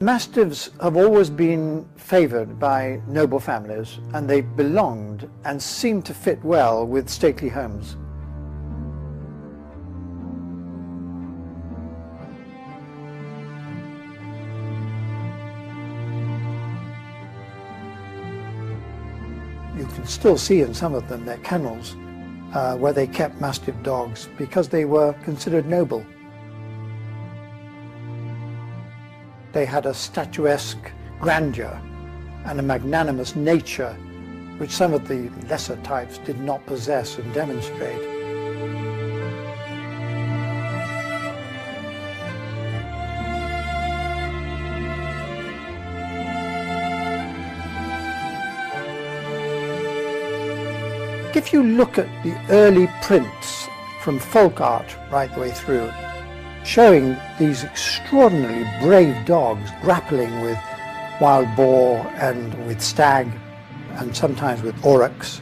Mastiffs have always been favoured by noble families, and they belonged and seemed to fit well with stately homes. You can still see in some of them their kennels where they kept Mastiff dogs because they were considered noble. They had a statuesque grandeur and a magnanimous nature which some of the lesser types did not possess and demonstrate. If you look at the early prints from folk art right the way through, showing these extraordinarily brave dogs grappling with wild boar and with stag and sometimes with aurochs,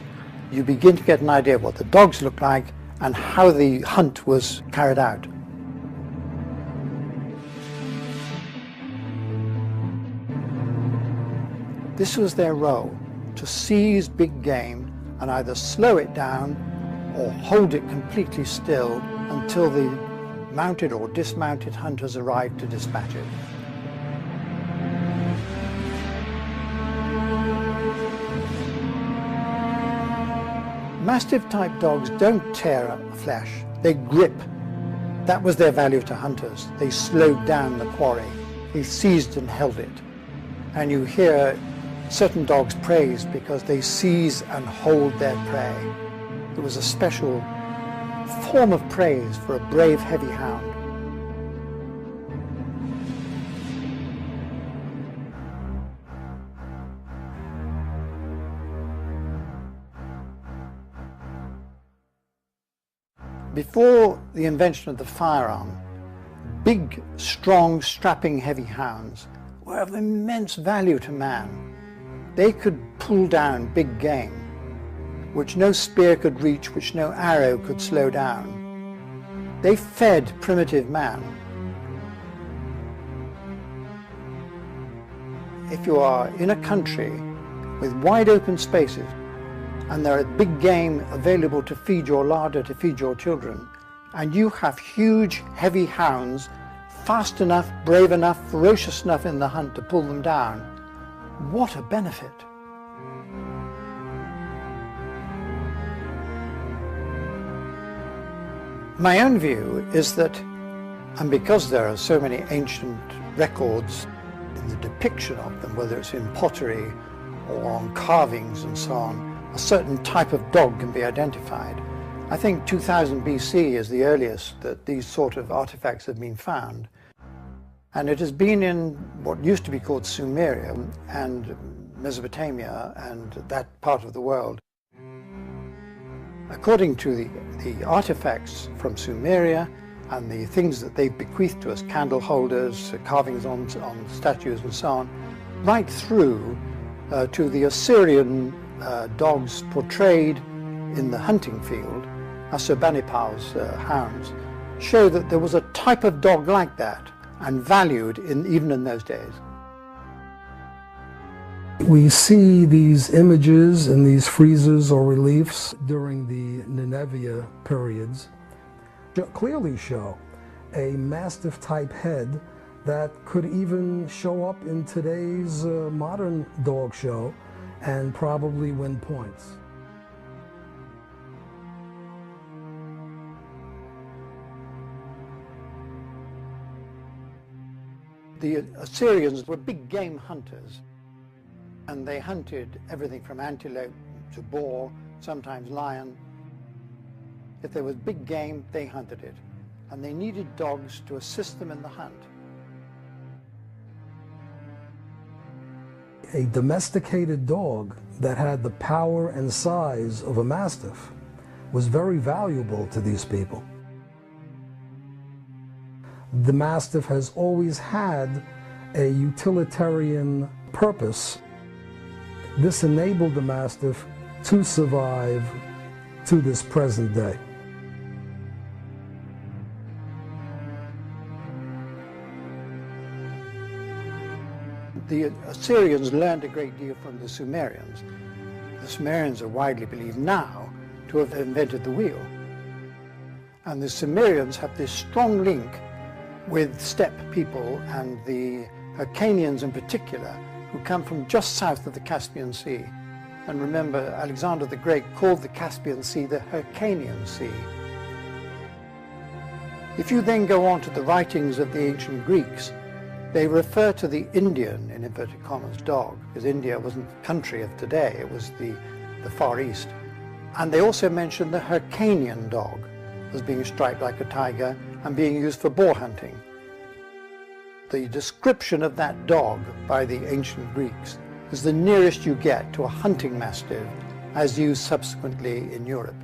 you begin to get an idea of what the dogs looked like and how the hunt was carried out. This was their role, to seize big game and either slow it down or hold it completely still until the mounted or dismounted hunters arrived to dispatch it. Mastiff type dogs don't tear flesh, they grip. That was their value to hunters. They slowed down the quarry, they seized and held it. And you hear certain dogs praised because they seize and hold their prey. It was a special form of praise for a brave, heavy hound. Before the invention of the firearm, big, strong, strapping, heavy hounds were of immense value to man. They could pull down big game, which no spear could reach, which no arrow could slow down. They fed primitive man. If you are in a country with wide open spaces and there are big game available to feed your larder, to feed your children, and you have huge, heavy hounds, fast enough, brave enough, ferocious enough in the hunt to pull them down, what a benefit! My own view is that, and because there are so many ancient records in the depiction of them, whether it's in pottery or on carvings and so on, a certain type of dog can be identified. I think 2000 BC is the earliest that these sort of artifacts have been found. And it has been in what used to be called Sumeria and Mesopotamia and that part of the world. According to the artifacts from Sumeria and the things that they bequeathed to us, candle holders, carvings on statues and so on, right through to the Assyrian dogs portrayed in the hunting field, Assurbanipal's hounds, show that there was a type of dog like that and valued even in those days. We see these images and these friezes or reliefs during the Nineveh periods clearly show a Mastiff type head that could even show up in today's modern dog show and probably win points. The Assyrians were big game hunters, and they hunted everything from antelope to boar, sometimes lion. If there was big game, they hunted it, and they needed dogs to assist them in the hunt. A domesticated dog that had the power and size of a Mastiff was very valuable to these people. The Mastiff has always had a utilitarian purpose. This enabled the Mastiff to survive to this present day. The Assyrians learned a great deal from the Sumerians. The Sumerians are widely believed now to have invented the wheel. And the Sumerians have this strong link with steppe people and the Hyrcanians in particular, who come from just south of the Caspian Sea. And remember, Alexander the Great called the Caspian Sea the Hyrcanian Sea. If you then go on to the writings of the ancient Greeks, they refer to the Indian, in inverted commas, dog, because India wasn't the country of today, it was the Far East. And they also mention the Hyrcanian dog as being striped like a tiger and being used for boar hunting. The description of that dog by the ancient Greeks is the nearest you get to a hunting mastiff as used subsequently in Europe.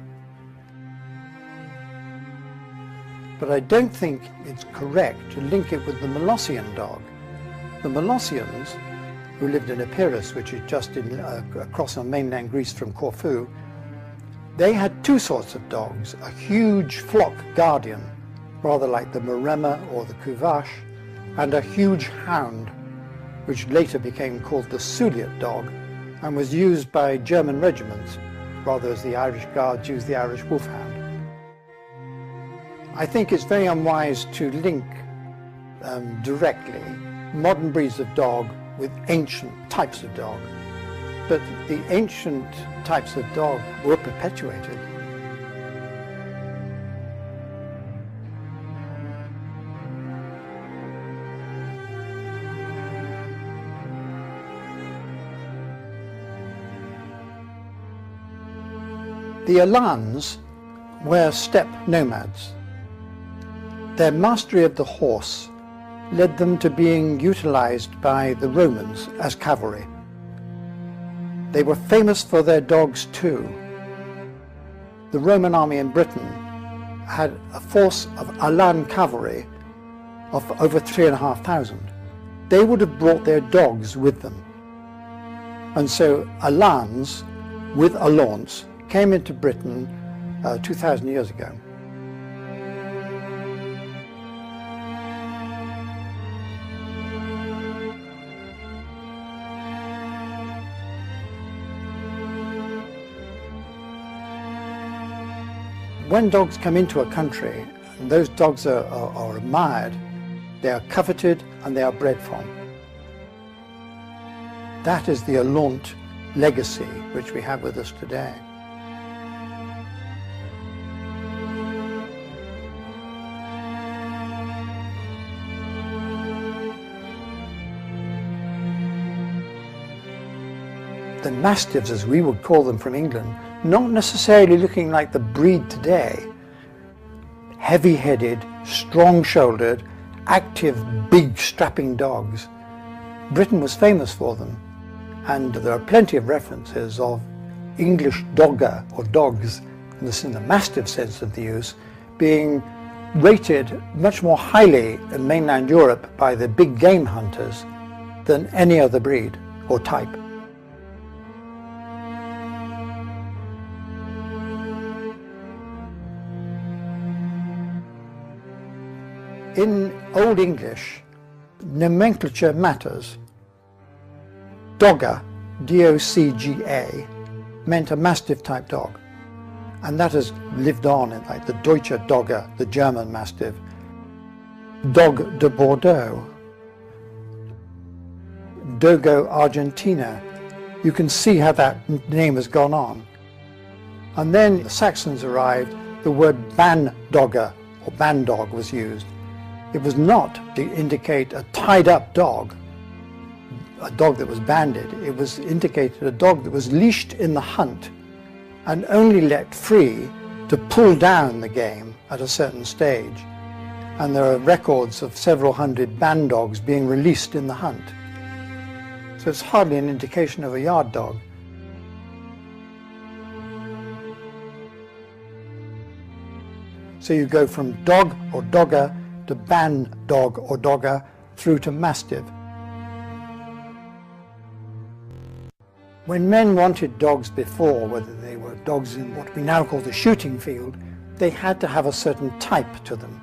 But I don't think it's correct to link it with the Molossian dog. The Molossians, who lived in Epirus, which is just across on mainland Greece from Corfu, they had two sorts of dogs, a huge flock guardian, rather like the Maremma or the Kuvash, and a huge hound, which later became called the Suliot dog, and was used by German regiments, rather as the Irish Guards used the Irish wolfhound. I think it's very unwise to link directly modern breeds of dog with ancient types of dog. But the ancient types of dog were perpetuated. The Alans were steppe nomads. Their mastery of the horse led them to being utilized by the Romans as cavalry. They were famous for their dogs too. The Roman army in Britain had a force of Alan cavalry of over 3,500. They would have brought their dogs with them. And so Alans with Alans came into Britain 2,000 years ago. When dogs come into a country, and those dogs are admired, they are coveted and they are bred from. That is the Alaunt legacy which we have with us today. The Mastiffs, as we would call them from England, not necessarily looking like the breed today. Heavy-headed, strong-shouldered, active, big, strapping dogs. Britain was famous for them, and there are plenty of references of English dogger, or dogs, in the Mastiff sense of the use, being rated much more highly in mainland Europe by the big game hunters than any other breed or type. In Old English, nomenclature matters. Dogger, D-O-C-G-A, meant a Mastiff type dog. And that has lived on in like the Deutsche Dogger, the German Mastiff. Dog de Bordeaux, Dogo Argentina. You can see how that name has gone on. And then the Saxons arrived, the word Bandogger or Bandog was used. It was not to indicate a tied-up dog, a dog that was banded. It was indicated a dog that was leashed in the hunt and only let free to pull down the game at a certain stage. And there are records of several hundred band dogs being released in the hunt. So it's hardly an indication of a yard dog. So you go from dog or dogger to band dog or dogger through to mastiff. When men wanted dogs before, whether they were dogs in what we now call the shooting field, they had to have a certain type to them.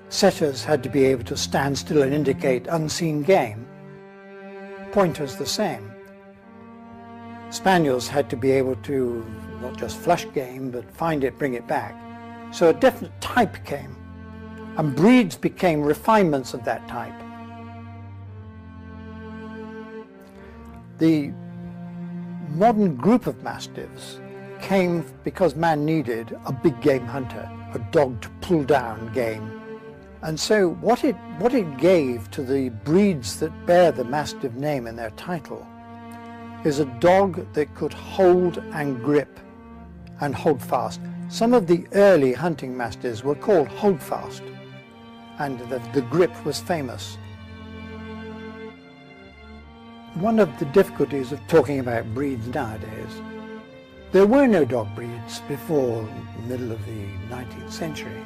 Setters had to be able to stand still and indicate unseen game. pointers the same. Spaniels had to be able to not just flush game, but find it, bring it back. So a definite type came, and breeds became refinements of that type. The modern group of Mastiffs came because man needed a big game hunter, a dog to pull down game. And so what it gave to the breeds that bear the Mastiff name in their title is a dog that could hold and grip and hold fast. Some of the early hunting Mastiffs were called holdfast, and the grip was famous. One of the difficulties of talking about breeds nowadays, there were no dog breeds before the middle of the 19th century.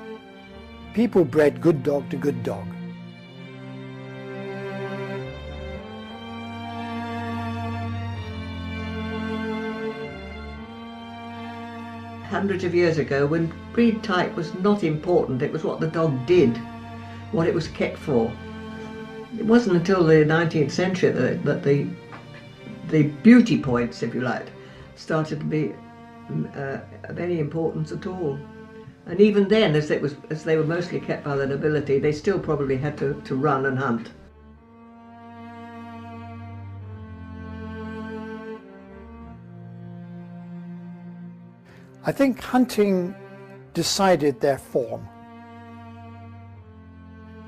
People bred good dog to good dog. Hundreds of years ago, when breed type was not important, it was what the dog did, what it was kept for. It wasn't until the 19th century that the beauty points, if you like, started to be of any importance at all. And even then, as they were mostly kept by the nobility, they still probably had to run and hunt. I think hunting decided their form.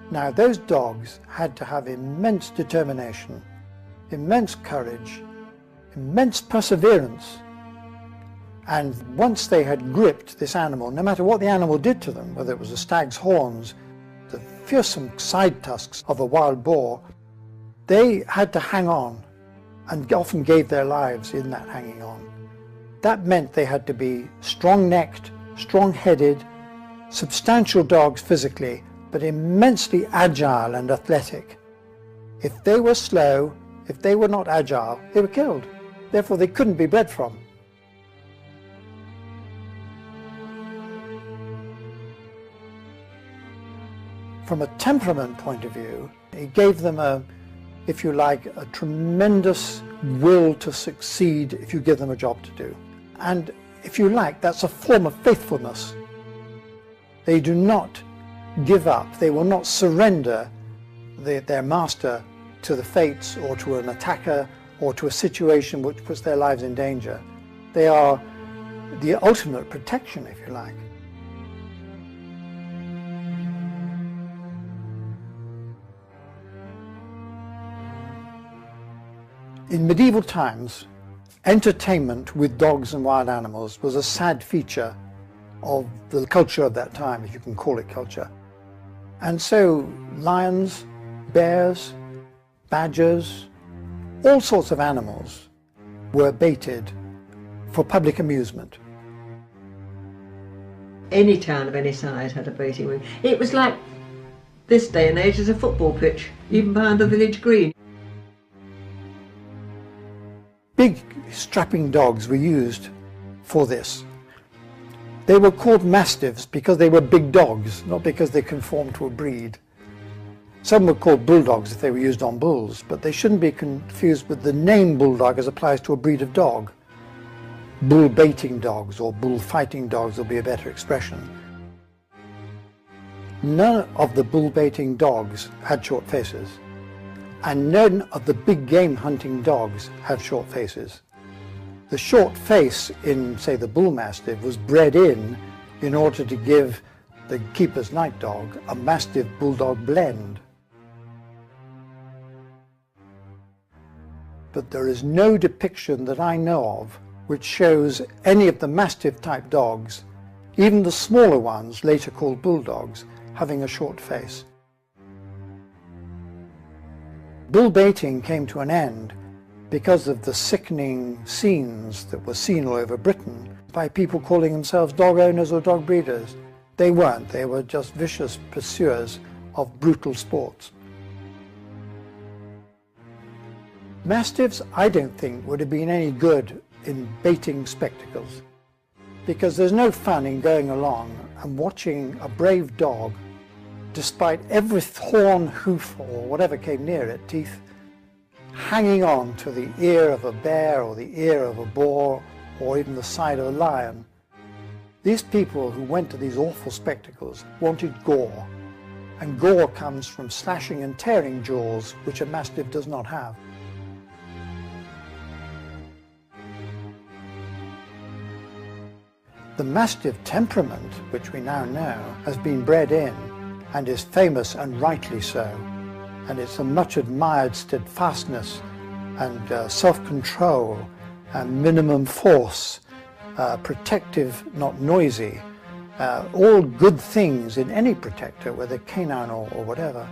Now, those dogs had to have immense determination, immense courage, immense perseverance. And once they had gripped this animal, no matter what the animal did to them, whether it was a stag's horns, the fearsome side tusks of a wild boar, they had to hang on, and often gave their lives in that hanging on. That meant they had to be strong-necked, strong-headed, substantial dogs physically, but immensely agile and athletic. If they were slow, if they were not agile, they were killed. Therefore, they couldn't be bred from. From a temperament point of view, it gave them if you like, a tremendous will to succeed if you give them a job to do. And if you like, that's a form of faithfulness. They do not give up, they will not surrender their master to the fates or to an attacker or to a situation which puts their lives in danger. They are the ultimate protection, if you like. In medieval times, entertainment with dogs and wild animals was a sad feature of the culture of that time, if you can call it culture. And so lions, bears, badgers, all sorts of animals were baited for public amusement. Any town of any size had a baiting ring. It was like this day and age as a football pitch, even behind the village green. Big strapping dogs were used for this. They were called Mastiffs because they were big dogs, not because they conformed to a breed. Some were called bulldogs if they were used on bulls, but they shouldn't be confused with the name bulldog as applies to a breed of dog. Bull baiting dogs or bull fighting dogs will be a better expression. None of the bull baiting dogs had short faces, and none of the big game hunting dogs have short faces. The short face in, say, the bull mastiff was bred in order to give the keeper's night dog a mastiff bulldog blend. But there is no depiction that I know of which shows any of the mastiff type dogs, even the smaller ones later called bulldogs, having a short face. Bull baiting came to an end because of the sickening scenes that were seen all over Britain by people calling themselves dog owners or dog breeders. They weren't, they were just vicious pursuers of brutal sports. Mastiffs, I don't think, would have been any good in baiting spectacles, because there's no fun in going along and watching a brave dog, despite every horn, hoof, or whatever came near it, teeth, hanging on to the ear of a bear or the ear of a boar or even the side of a lion. These people who went to these awful spectacles wanted gore, and gore comes from slashing and tearing jaws, which a Mastiff does not have. The Mastiff temperament, which we now know, has been bred in and is famous, and rightly so. And it's a much admired steadfastness and self-control and minimum force, protective, not noisy, all good things in any protector, whether canine or whatever.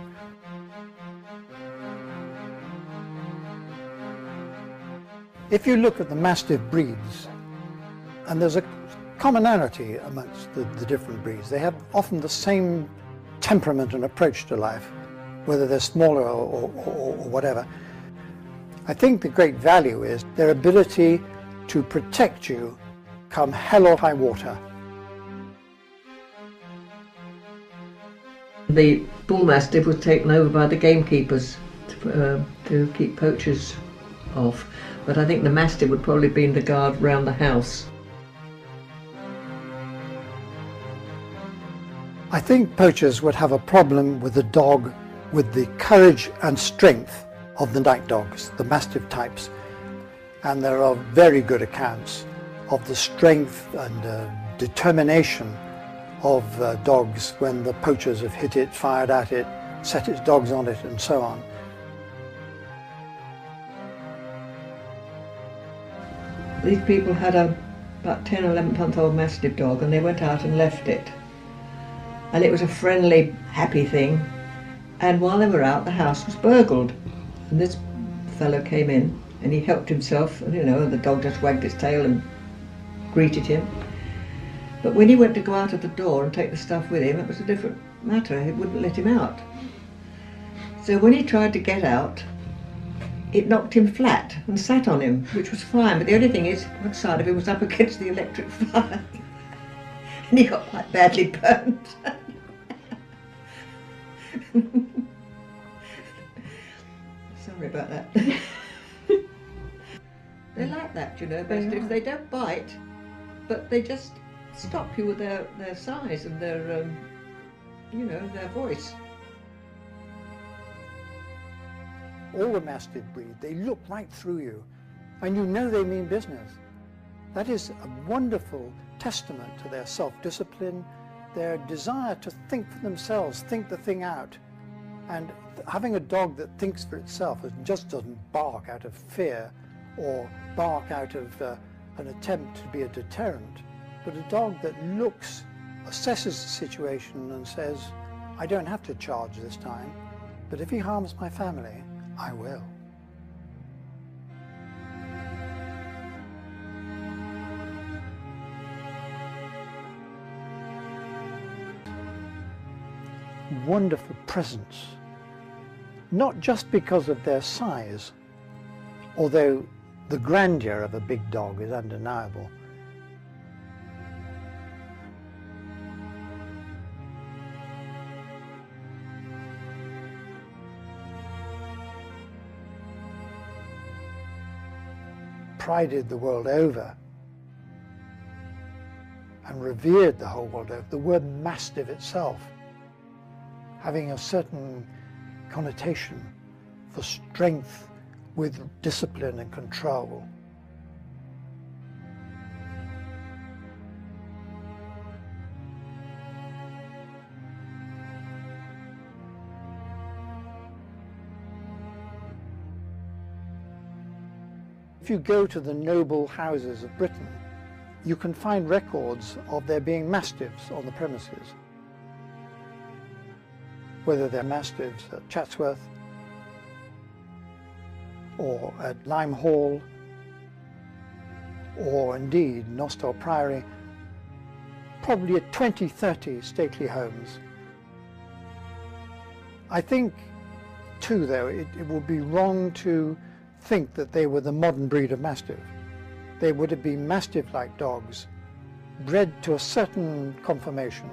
If you look at the Mastiff breeds, and there's a commonality amongst the different breeds, they have often the same temperament and approach to life, whether they're smaller or whatever. I think the great value is their ability to protect you come hell or high water. The bull mastiff was taken over by the gamekeepers to keep poachers off, but I think the mastiff would probably be in the guard round the house. I think poachers would have a problem with a dog with the courage and strength of the night dogs, the Mastiff types. And there are very good accounts of the strength and determination of dogs when the poachers have hit it, fired at it, set its dogs on it, and so on. These people had about 10 or 11-month-old Mastiff dog, and they went out and left it. And it was a friendly, happy thing. And while they were out, the house was burgled. And this fellow came in and he helped himself, and you know, the dog just wagged its tail and greeted him. But when he went to go out of the door and take the stuff with him, it was a different matter. It wouldn't let him out. So when he tried to get out, it knocked him flat and sat on him, which was fine. But the only thing is, one side of him was up against the electric fire. And he got quite badly burnt. Sorry about that. They're like that, you know, Mastiffs. They don't bite, but they just stop you with their size and their, you know, their voice. All the Mastiff breed, they look right through you, and you know they mean business. That is a wonderful testament to their self-discipline, their desire to think for themselves, think the thing out. And having a dog that thinks for itself and just doesn't bark out of fear or bark out of an attempt to be a deterrent, but a dog that looks, assesses the situation and says, I don't have to charge this time, but if he harms my family, I will. Wonderful presence, not just because of their size, although the grandeur of a big dog is undeniable. Prided the world over and revered the whole world over. The word Mastiff itself having a certain connotation for strength with discipline and control. If you go to the noble houses of Britain, you can find records of there being Mastiffs on the premises. Whether they're Mastiffs at Chatsworth or at Lime Hall or indeed Nostell Priory, probably at 20, 30 stately homes. I think too though it would be wrong to think that they were the modern breed of Mastiff. They would have been Mastiff-like dogs, bred to a certain conformation.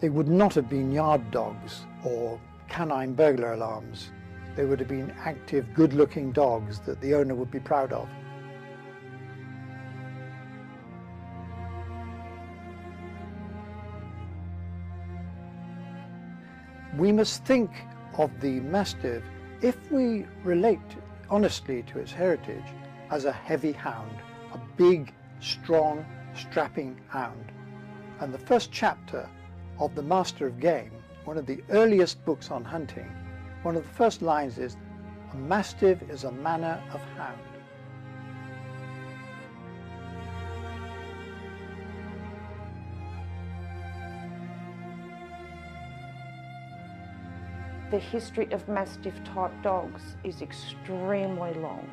They would not have been yard dogs or canine burglar alarms. They would have been active, good-looking dogs that the owner would be proud of. We must think of the Mastiff, if we relate honestly to its heritage, as a heavy hound, a big, strong, strapping hound. And the first chapter of The Master of Game, one of the earliest books on hunting, one of the first lines is, "A Mastiff is a manner of hound." The history of Mastiff type dogs is extremely long.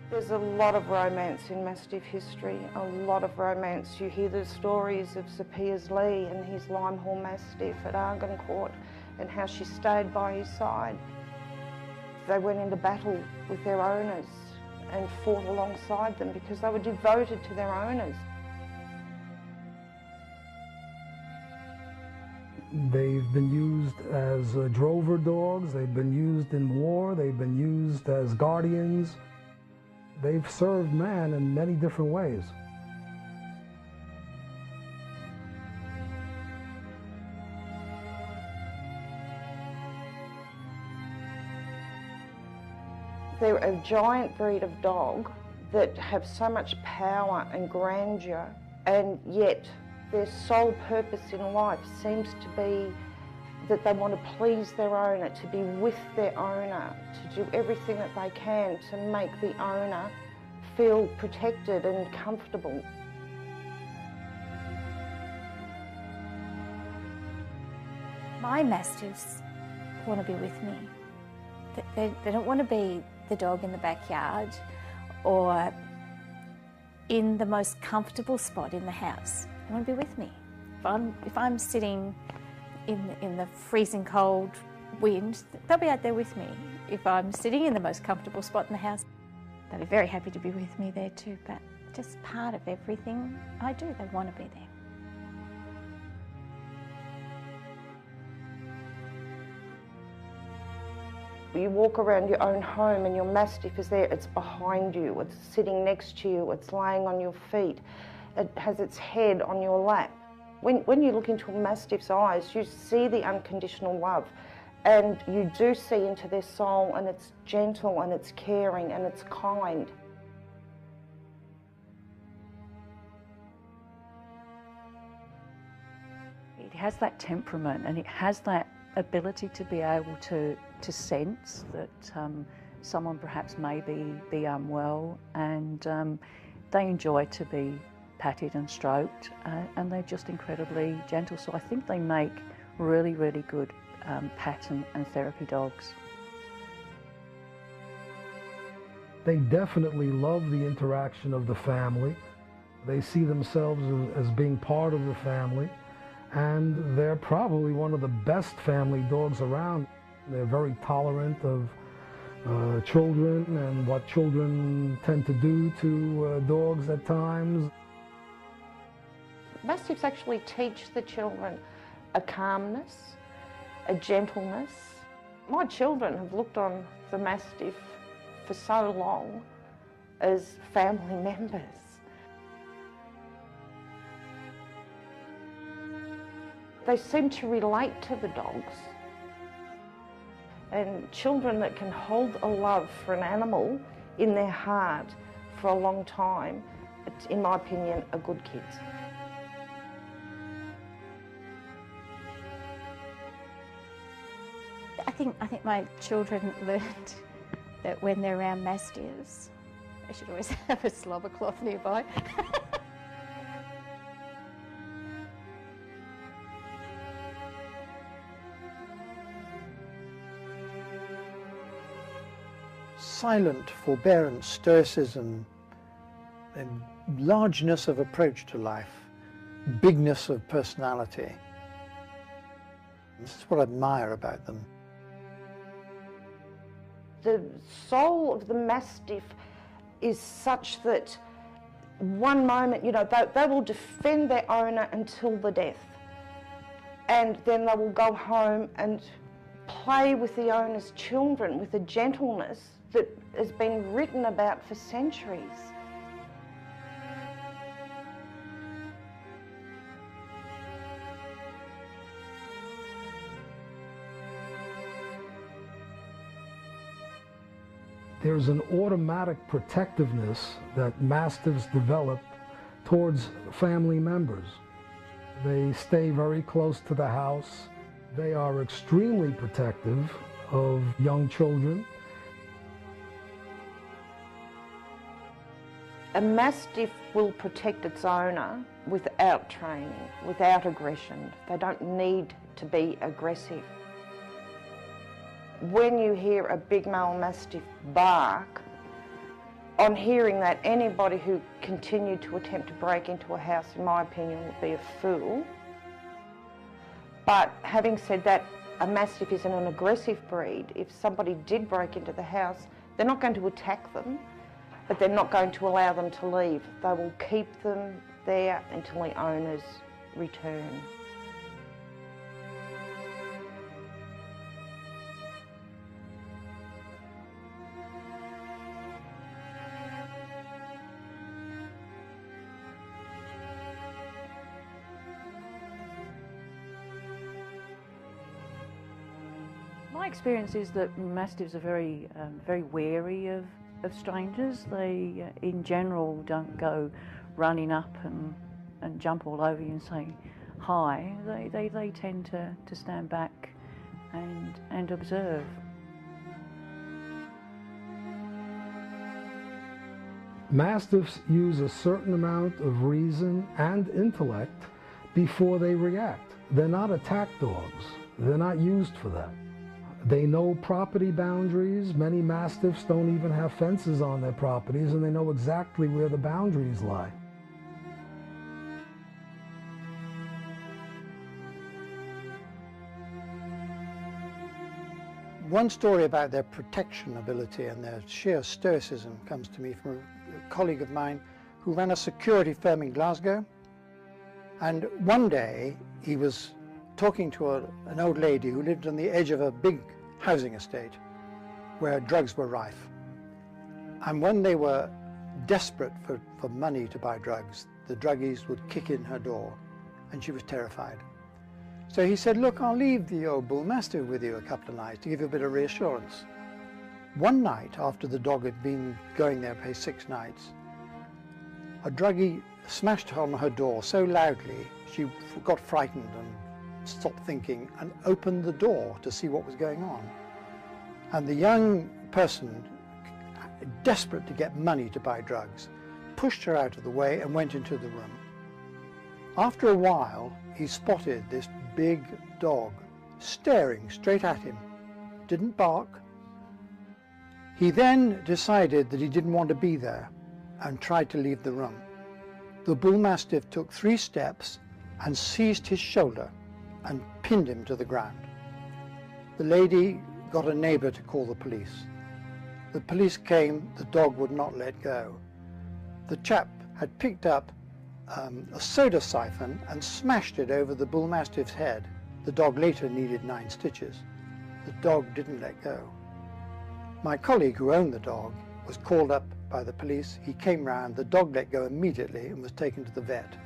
There's a lot of romance in Mastiff history, a lot of romance. You hear the stories of Sir Piers Lee and his Limehall Mastiff at Argencourt and how she stayed by his side. They went into battle with their owners and fought alongside them because they were devoted to their owners. They've been used as drover dogs, they've been used in war, they've been used as guardians. They've served man in many different ways. They're a giant breed of dog that have so much power and grandeur, and yet their sole purpose in life seems to be that they want to please their owner, to be with their owner, to do everything that they can to make the owner feel protected and comfortable. My Mastiffs want to be with me. They don't want to be the dog in the backyard or in the most comfortable spot in the house. They want to be with me. If I'm sitting in the freezing cold wind, they'll be out there with me. If I'm sitting in the most comfortable spot in the house, they'll be very happy to be with me there too, but just part of everything I do, they want to be there. You walk around your own home and your Mastiff is there, it's behind you, it's sitting next to you, it's laying on your feet, it has its head on your lap. When you look into a Mastiff's eyes, you see the unconditional love, and you do see into their soul, and it's gentle and it's caring and it's kind. It has that temperament and it has that ability to be able to sense that someone perhaps may be unwell, and they enjoy to be patted and stroked, and they're just incredibly gentle. So I think they make really, really good pat and therapy dogs. They definitely love the interaction of the family. They see themselves as being part of the family, and they're probably one of the best family dogs around. They're very tolerant of children and what children tend to do to dogs at times. Mastiffs actually teach the children a calmness, a gentleness. My children have looked on the Mastiff for so long as family members. They seem to relate to the dogs. And children that can hold a love for an animal in their heart for a long time, it's, in my opinion, are good kids. I think my children learned that when they're around Mastiffs, they should always have a slobber cloth nearby. Silent forbearance, stoicism, and largeness of approach to life, bigness of personality. This is what I admire about them. The soul of the Mastiff is such that one moment, you know, they will defend their owner until the death. and then they will go home and play with the owner's children with a gentleness that has been written about for centuries. There's an automatic protectiveness that Mastiffs develop towards family members. They stay very close to the house. They are extremely protective of young children. A Mastiff will protect its owner without training, without aggression. They don't need to be aggressive. When you hear a big male Mastiff bark, on hearing that, anybody who continued to attempt to break into a house, in my opinion, would be a fool. But having said that, a Mastiff isn't an aggressive breed. If somebody did break into the house, they're not going to attack them, but they're not going to allow them to leave. They will keep them there until the owners return. My experience is that Mastiffs are very wary of strangers. They, in general, don't go running up and jump all over you and say hi. They tend to stand back and observe. Mastiffs use a certain amount of reason and intellect before they react. They're not attack dogs. They're not used for that. They know property boundaries. Many Mastiffs don't even have fences on their properties, and they know exactly where the boundaries lie. One story about their protection ability and their sheer stoicism comes to me from a colleague of mine who ran a security firm in Glasgow. And one day he was talking to an old lady who lived on the edge of a big housing estate where drugs were rife. And when they were desperate for money to buy drugs, the druggies would kick in her door, and she was terrified. So he said, look, I'll leave the old bull mastiff with you a couple of nights to give you a bit of reassurance. One night, after the dog had been going there for 6 nights, a druggie smashed on her door so loudly she got frightened and stopped thinking and opened the door to see what was going on. And the young person, desperate to get money to buy drugs, pushed her out of the way and went into the room. After a while, he spotted this big dog staring straight at him. Didn't bark. He then decided that he didn't want to be there and tried to leave the room. The bull mastiff took 3 steps and seized his shoulder and pinned him to the ground. The lady got a neighbour to call the police. The police came, the dog would not let go. The chap had picked up a soda siphon and smashed it over the bull mastiff's head. The dog later needed 9 stitches. The dog didn't let go. My colleague who owned the dog was called up by the police. He came round, the dog let go immediately and was taken to the vet.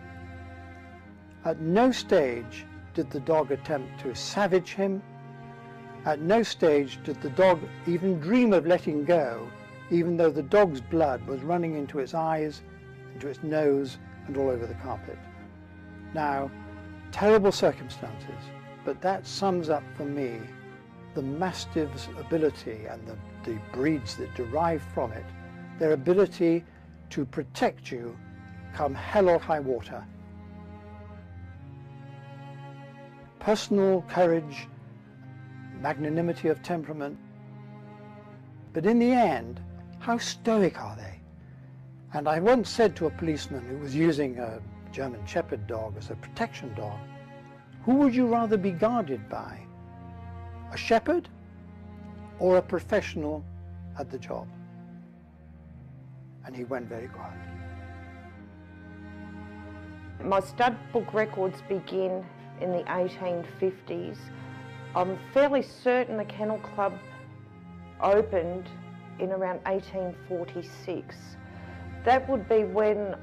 At no stage did the dog attempt to savage him. At no stage did the dog even dream of letting go, even though the dog's blood was running into its eyes, into its nose, and all over the carpet. Now, terrible circumstances, but that sums up for me the Mastiff's ability and the breeds that derive from it, their ability to protect you come hell or high water. Personal courage, magnanimity of temperament, but in the end, how stoic are they? And I once said to a policeman who was using a German Shepherd dog as a protection dog, who would you rather be guarded by? A shepherd or a professional at the job? And he went very quiet. My stud book records begin in the 1850s. I'm fairly certain the Kennel Club opened in around 1846. That would be when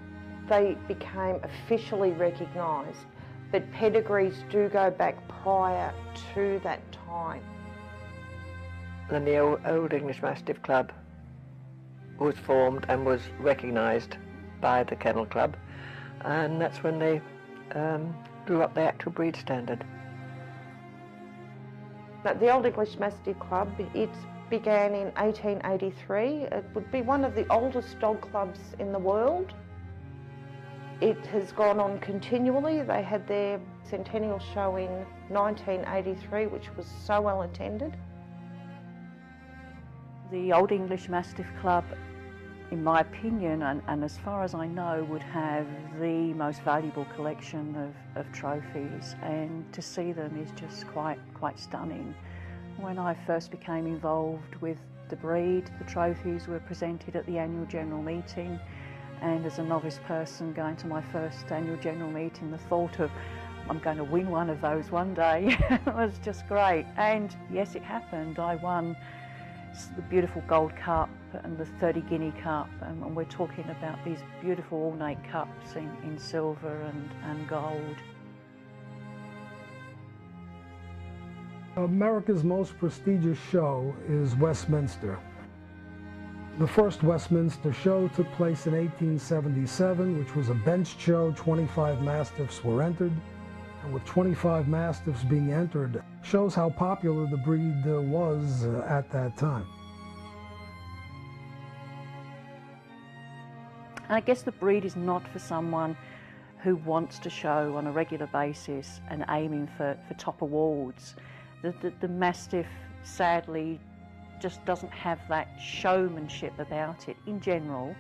they became officially recognised, but pedigrees do go back prior to that time. Then the Old English Mastiff Club was formed and was recognised by the Kennel Club, and that's when they drew up the actual breed standard. But the Old English Mastiff Club, it began in 1883. It would be one of the oldest dog clubs in the world. It has gone on continually. They had their centennial show in 1983, which was so well attended. The Old English Mastiff Club, in my opinion, and as far as I know, would have the most valuable collection of trophies, and to see them is just quite stunning. When I first became involved with the breed, the trophies were presented at the annual general meeting, and as a novice person going to my first annual general meeting, the thought of I'm going to win one of those one day was just great. And yes, it happened. I won the beautiful Gold Cup and the 30 Guinea Cup, and we're talking about these beautiful ornate cups in silver and gold. America's most prestigious show is Westminster. The first Westminster show took place in 1877, which was a bench show. 25 Mastiffs were entered, and with 25 Mastiffs being entered, shows how popular the breed was at that time. And I guess the breed is not for someone who wants to show on a regular basis and aiming for top awards. The Mastiff, sadly, just doesn't have that showmanship about it in general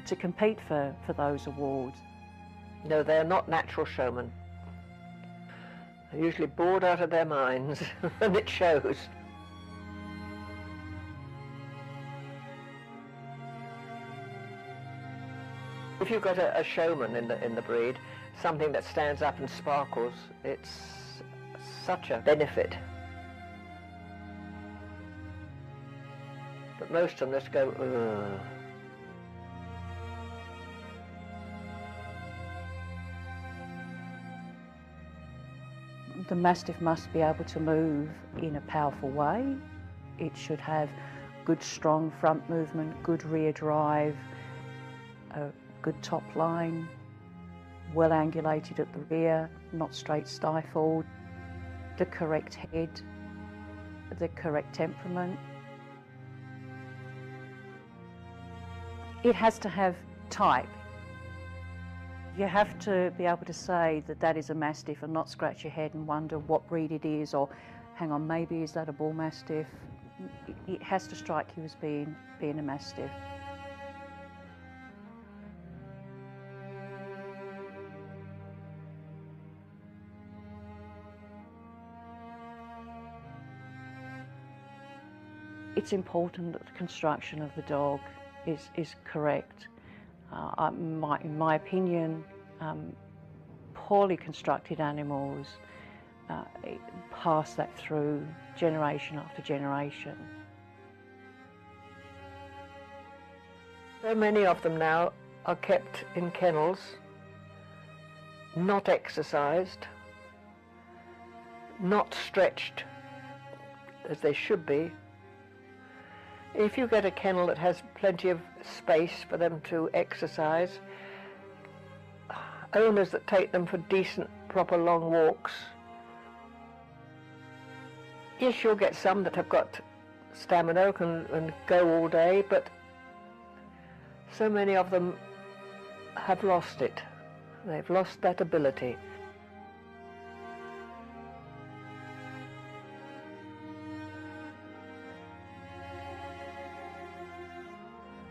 to compete for those awards. No, they're not natural showmen. They're usually bored out of their minds, and it shows. If you've got a showman in the breed, something that stands up and sparkles, it's such a benefit. But most of them just go, ugh. The Mastiff must be able to move in a powerful way. It should have good strong front movement, good rear drive, a good top line, well angulated at the rear, not straight stifled, the correct head, the correct temperament. It has to have type. You have to be able to say that that is a Mastiff and not scratch your head and wonder what breed it is, or hang on, maybe is that a Bull Mastiff? It has to strike you as being a Mastiff. It's important that the construction of the dog is correct. In my opinion, poorly constructed animals pass that through generation after generation. So many of them now are kept in kennels, not exercised, not stretched as they should be. If you get a kennel that has plenty of space for them to exercise, owners that take them for decent, proper long walks, yes, you'll get some that have got stamina and go all day, but so many of them have lost it. They've lost that ability.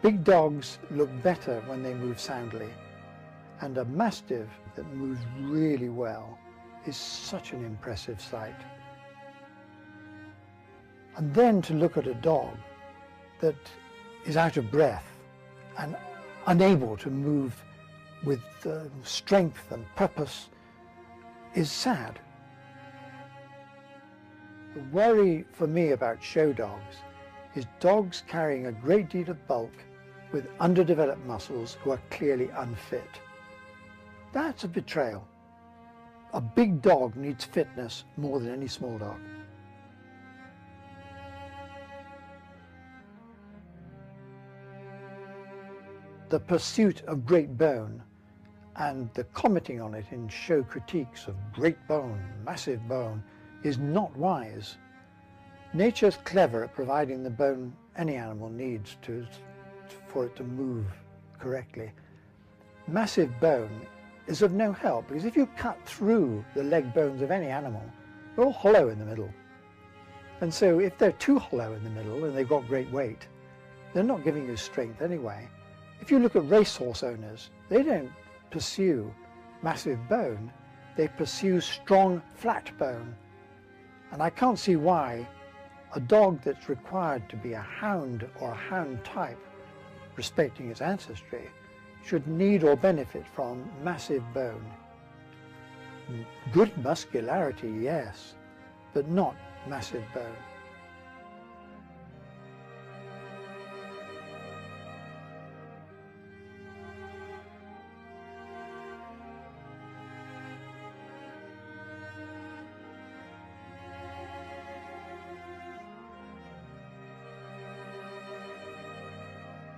Big dogs look better when they move soundly, and a Mastiff that moves really well is such an impressive sight. And then to look at a dog that is out of breath and unable to move with strength and purpose is sad. The worry for me about show dogs is dogs carrying a great deal of bulk with underdeveloped muscles who are clearly unfit. That's a betrayal. A big dog needs fitness more than any small dog. The pursuit of great bone and the commenting on it in show critiques of great bone, massive bone, is not wise. Nature's clever at providing the bone any animal needs for it to move correctly. Massive bone is of no help, because if you cut through the leg bones of any animal, they're all hollow in the middle. And so if they're too hollow in the middle and they've got great weight, they're not giving you strength anyway. If you look at racehorse owners, they don't pursue massive bone, they pursue strong, flat bone. And I can't see why a dog that's required to be a hound or a hound type, respecting its ancestry, should need or benefit from massive bone. Good muscularity, yes, but not massive bone.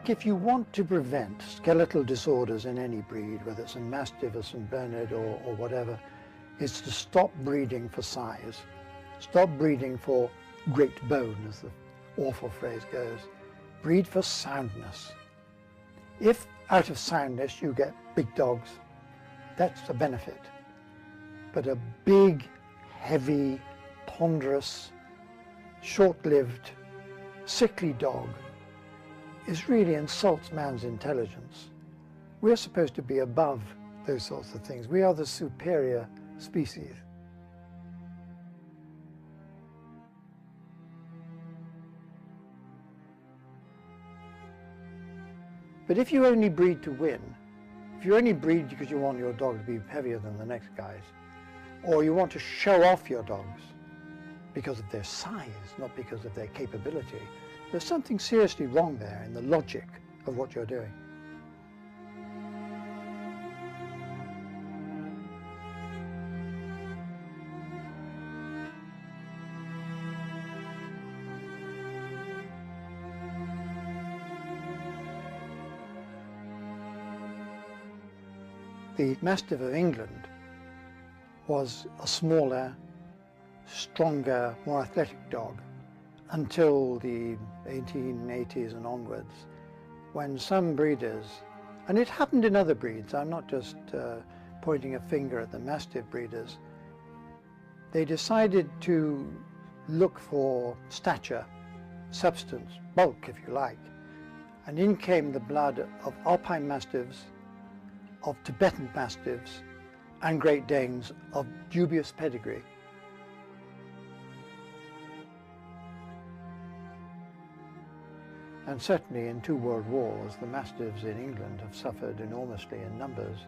If you want to prevent skeletal disorders in any breed, whether it's a Mastiff or St. Bernard or whatever, is to stop breeding for size. Stop breeding for great bone, as the awful phrase goes. Breed for soundness. If out of soundness you get big dogs, that's a benefit. But a big, heavy, ponderous, short-lived, sickly dog really insults man's intelligence. We're supposed to be above those sorts of things. We are the superior species. But if you only breed to win, if you only breed because you want your dog to be heavier than the next guy's, or you want to show off your dogs because of their size, not because of their capability, there's something seriously wrong there in the logic of what you're doing. The Mastiff of England was a smaller, stronger, more athletic dog until the 1880s and onwards, when some breeders, and it happened in other breeds, I'm not just pointing a finger at the Mastiff breeders, they decided to look for stature, substance, bulk if you like, and in came the blood of Alpine Mastiffs, of Tibetan Mastiffs, and Great Danes of dubious pedigree. And certainly in 2 world wars, the Mastiffs in England have suffered enormously in numbers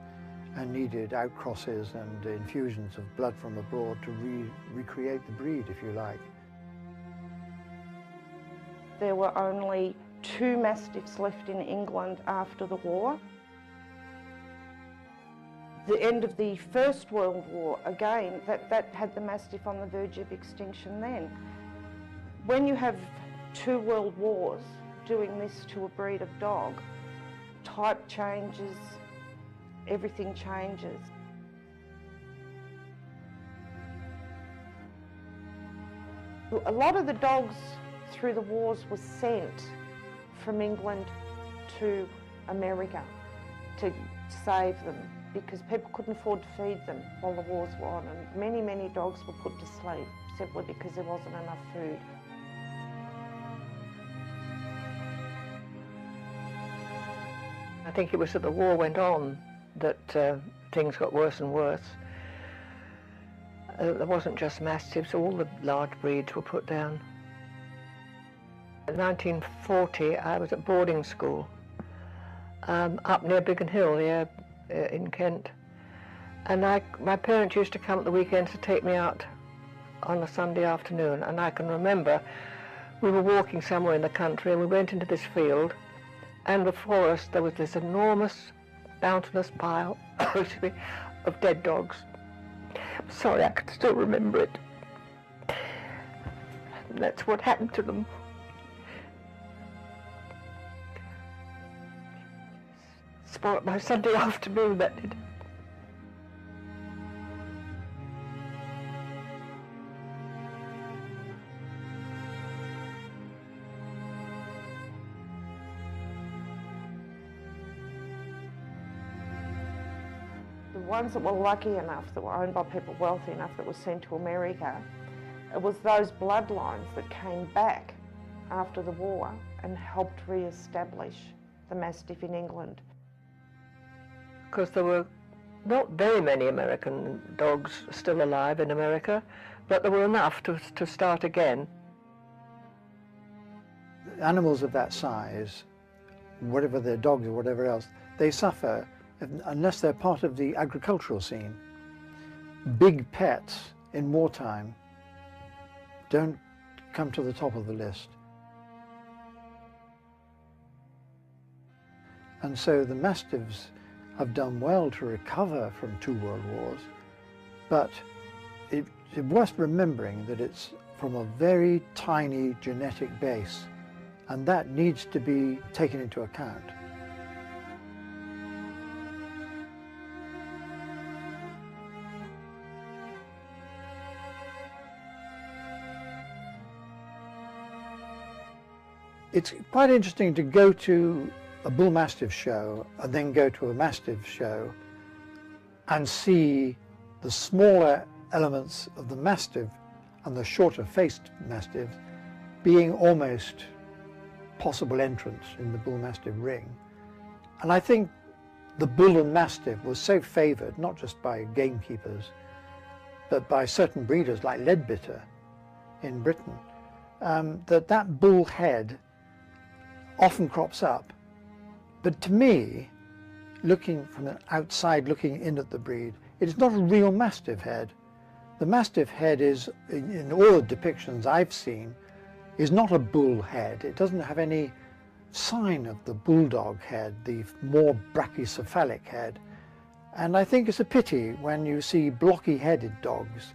and needed outcrosses and infusions of blood from abroad to recreate the breed, if you like. There were only 2 Mastiffs left in England after the war. The end of the First World War, again, that had the Mastiff on the verge of extinction then. When you have 2 world wars doing this to a breed of dog, type changes, everything changes. A lot of the dogs through the wars were sent from England to America to save them, because people couldn't afford to feed them while the wars were on, and many, many dogs were put to sleep simply because there wasn't enough food. I think it was that the war went on that things got worse and worse. There wasn't just Mastiffs, all the large breeds were put down. In 1940, I was at boarding school up near Biggin Hill, here in Kent. And my parents used to come at the weekends to take me out on a Sunday afternoon, and I can remember we were walking somewhere in the country and we went into this field, and before us there was this enormous, mountainous pile of dead dogs. I'm sorry, I can still remember it. And that's what happened to them. Spoiled my Sunday afternoon, that did. The ones that were lucky enough, that were owned by people wealthy enough, that were sent to America, it was those bloodlines that came back after the war and helped re-establish the Mastiff in England. Because there were not very many American dogs still alive in America, but there were enough to start again. Animals of that size, whatever they're dogs or whatever else, they suffer unless they're part of the agricultural scene. Big pets in wartime don't come to the top of the list. And so the Mastiffs have done well to recover from 2 world wars, but it's worth remembering that it's from a very tiny genetic base, and that needs to be taken into account. It's quite interesting to go to a Bull Mastiff show and then go to a Mastiff show and see the smaller elements of the Mastiff and the shorter faced Mastiffs being almost possible entrants in the Bull Mastiff ring. And I think the Bull and Mastiff was so favoured, not just by gamekeepers, but by certain breeders like Leadbitter in Britain, that bull head often crops up. But to me, looking from the outside, looking in at the breed, it is not a real Mastiff head. The Mastiff head is, in all the depictions I've seen, is not a bull head. It doesn't have any sign of the bulldog head, the more brachycephalic head. And I think it's a pity when you see blocky-headed dogs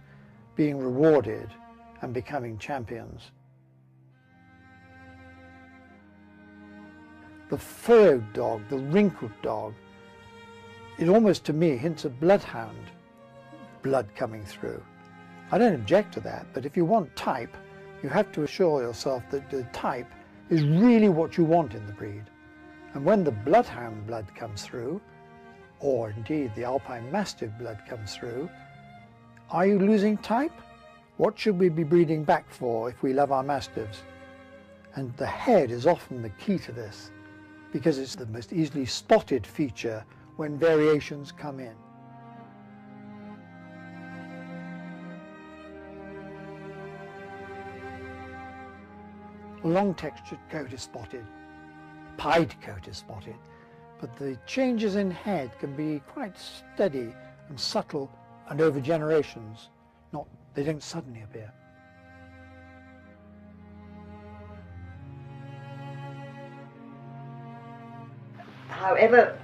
being rewarded and becoming champions. The furrowed dog, the wrinkled dog, it almost to me hints of bloodhound blood coming through. I don't object to that, but if you want type, you have to assure yourself that the type is really what you want in the breed. And when the bloodhound blood comes through, or indeed the Alpine Mastiff blood comes through, are you losing type? What should we be breeding back for if we love our Mastiffs? And the head is often the key to this, because it's the most easily spotted feature when variations come in. Long textured coat is spotted, pied coat is spotted, but the changes in head can be quite steady and subtle and over generations. They don't suddenly appear. However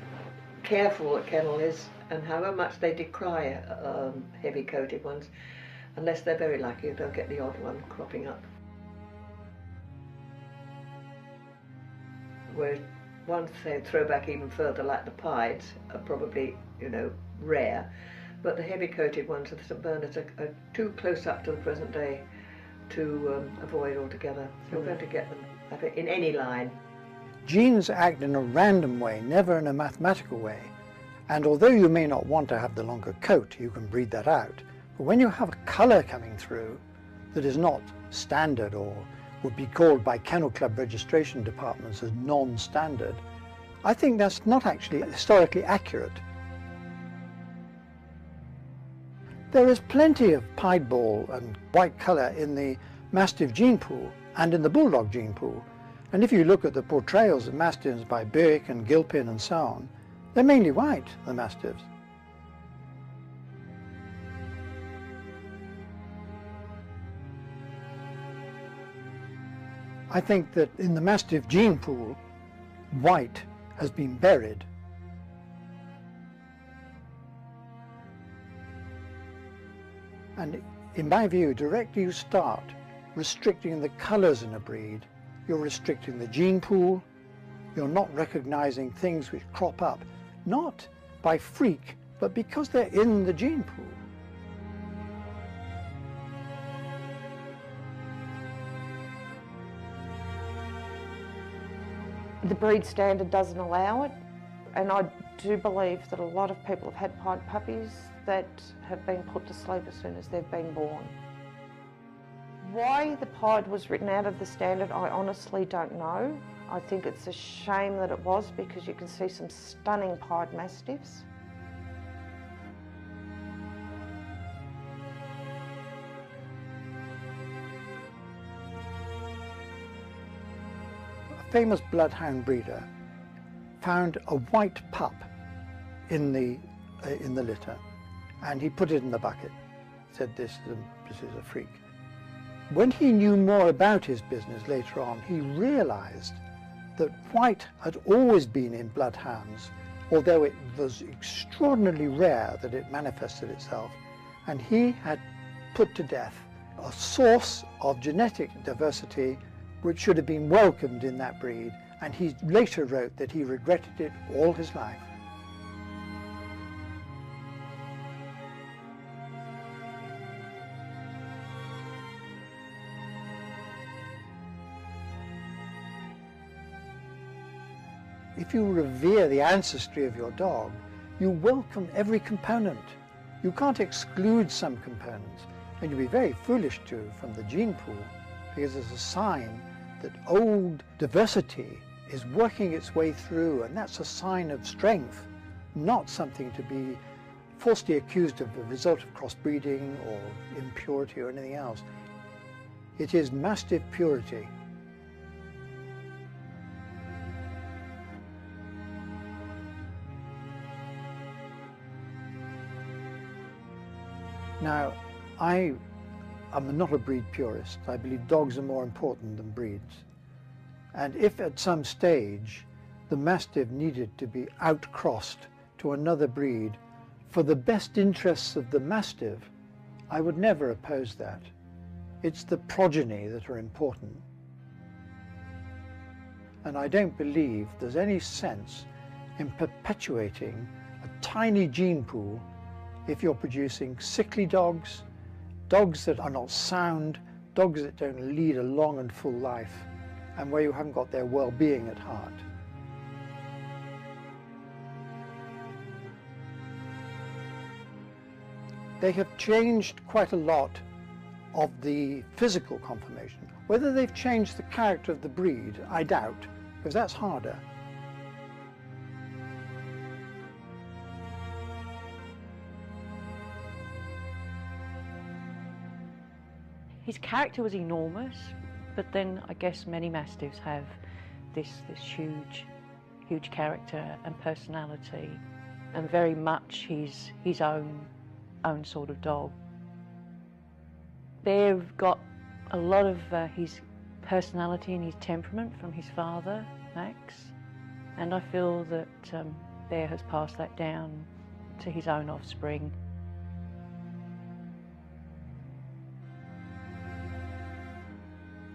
careful a kennel is, and however much they decry heavy-coated ones, unless they're very lucky, they'll get the odd one cropping up. Whereas ones they throw back even further, like the pieds, are probably, rare, but the heavy-coated ones of the St Bernards are too close up to the present day to avoid altogether. So we're going to get them in any line. Genes act in a random way, never in a mathematical way. And although you may not want to have the longer coat, you can breed that out. But when you have a colour coming through that is not standard or would be called by Kennel Club registration departments as non-standard, I think that's not actually historically accurate. There is plenty of piebald and white colour in the Mastiff gene pool and in the Bulldog gene pool. And if you look at the portrayals of Mastiffs by Birk and Gilpin and so on, they're mainly white, the Mastiffs. I think that in the Mastiff gene pool, white has been buried. And in my view, directly you start restricting the colours in a breed, you're restricting the gene pool, you're not recognising things which crop up, not by freak, but because they're in the gene pool. The breed standard doesn't allow it, and I do believe that a lot of people have had pied puppies that have been put to sleep as soon as they've been born. Why the pied was written out of the standard, I honestly don't know. I think it's a shame that it was, because you can see some stunning pied mastiffs. A famous bloodhound breeder found a white pup in the litter, and he put it in the bucket. Said this is a freak. When he knew more about his business later on, he realised that white had always been in bloodhounds, although it was extraordinarily rare that it manifested itself, and he had put to death a source of genetic diversity which should have been welcomed in that breed, and he later wrote that he regretted it all his life. If you revere the ancestry of your dog, you welcome every component. You can't exclude some components, and you'd be very foolish to from the gene pool, because it's a sign that old diversity is working its way through, and that's a sign of strength, not something to be falsely accused of the result of crossbreeding or impurity or anything else. It is Mastiff purity. Now, I am not a breed purist. I believe dogs are more important than breeds. And if at some stage the Mastiff needed to be outcrossed to another breed for the best interests of the Mastiff, I would never oppose that. It's the progeny that are important. And I don't believe there's any sense in perpetuating a tiny gene pool if you're producing sickly dogs, dogs that are not sound, dogs that don't lead a long and full life, and where you haven't got their well-being at heart. They have changed quite a lot of the physical conformation. Whether they've changed the character of the breed, I doubt, because that's harder. His character was enormous, but then I guess many Mastiffs have this huge character and personality, and very much his own sort of dog. Bear got a lot of his personality and his temperament from his father, Max, and I feel that Bear has passed that down to his own offspring.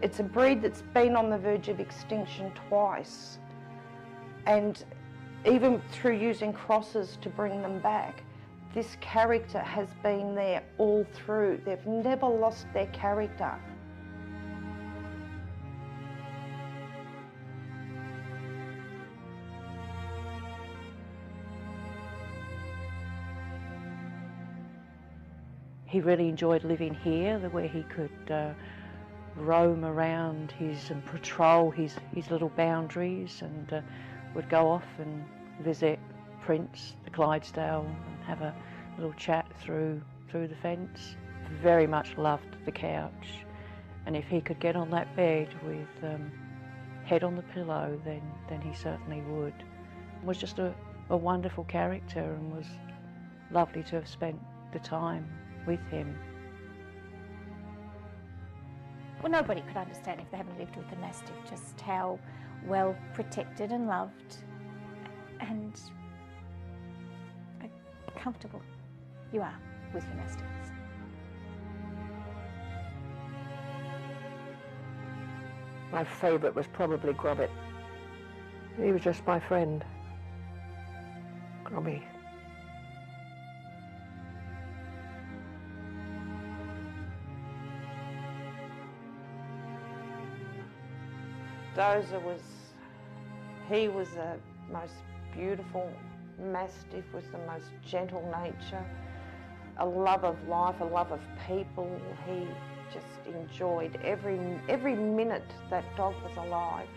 It's a breed that's been on the verge of extinction twice, and even through using crosses to bring them back, this character has been there all through. They've never lost their character. He really enjoyed living here, where he could roam around and patrol his little boundaries, and would go off and visit Prince, the Clydesdale, and have a little chat through the fence. Very much loved the couch, and if he could get on that bed with head on the pillow, then he certainly would. Was just a wonderful character, and was lovely to have spent the time with him. Well, nobody could understand if they haven't lived with a Mastiff just how well protected and loved and comfortable you are with your Mastiffs. My favourite was probably Grobbit. He was just my friend. Grobby. Dozer he was the most beautiful Mastiff, was the most gentle nature, a love of life, a love of people. He just enjoyed every minute that dog was alive.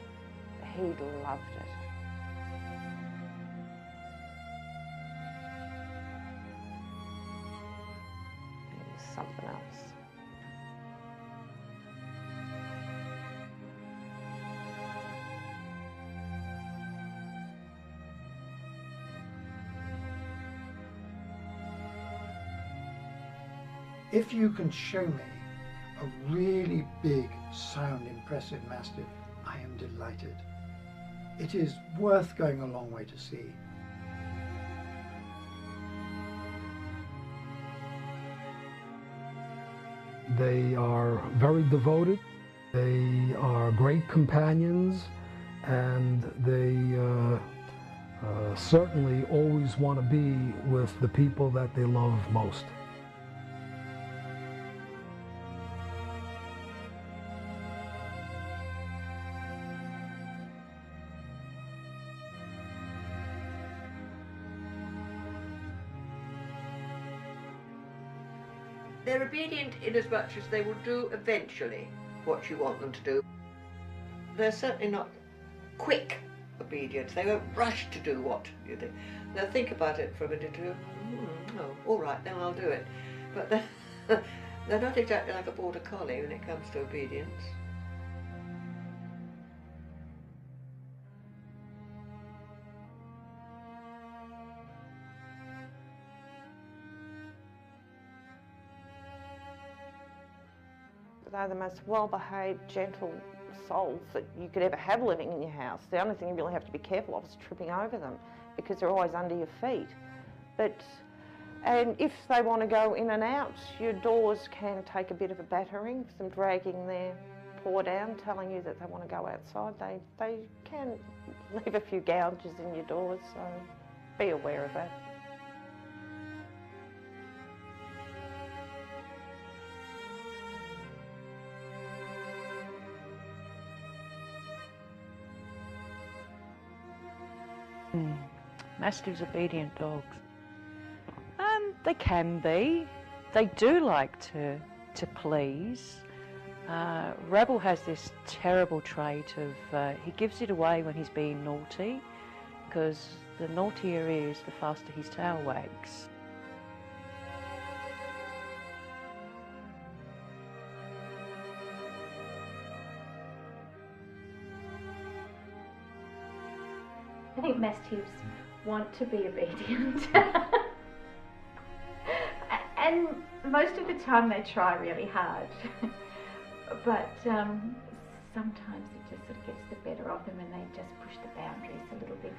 He loved it. He was something else. If you can show me a really big, sound, impressive Mastiff, I am delighted. It is worth going a long way to see. They are very devoted, they are great companions, and they certainly always want to be with the people that they love most. They're obedient in as much as they will do eventually what you want them to do. They're certainly not quick obedience. They won't rush to do what you do. They'll think about it for a minute or two. Oh, all right, then I'll do it. But they're not exactly like a border collie when it comes to obedience. They're the most well-behaved, gentle souls that you could ever have living in your house. The only thing you really have to be careful of is tripping over them, because they're always under your feet. And if they want to go in and out, your doors can take a bit of a battering, some dragging their paw down, telling you that they want to go outside. They can leave a few gouges in your doors, so be aware of that. Mastiffs obedient dogs. They can be. They do like to please. Rebel has this terrible trait of he gives it away when he's being naughty, because the naughtier he is, the faster his tail wags. I think Mastiffs want to be obedient. And most of the time they try really hard. But sometimes it just sort of gets the better of them and they just push the boundaries a little bit.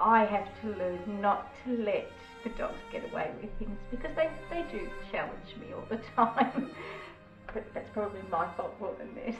I have to learn not to let the dogs get away with things, because they do challenge me all the time. But that's probably my fault more than theirs.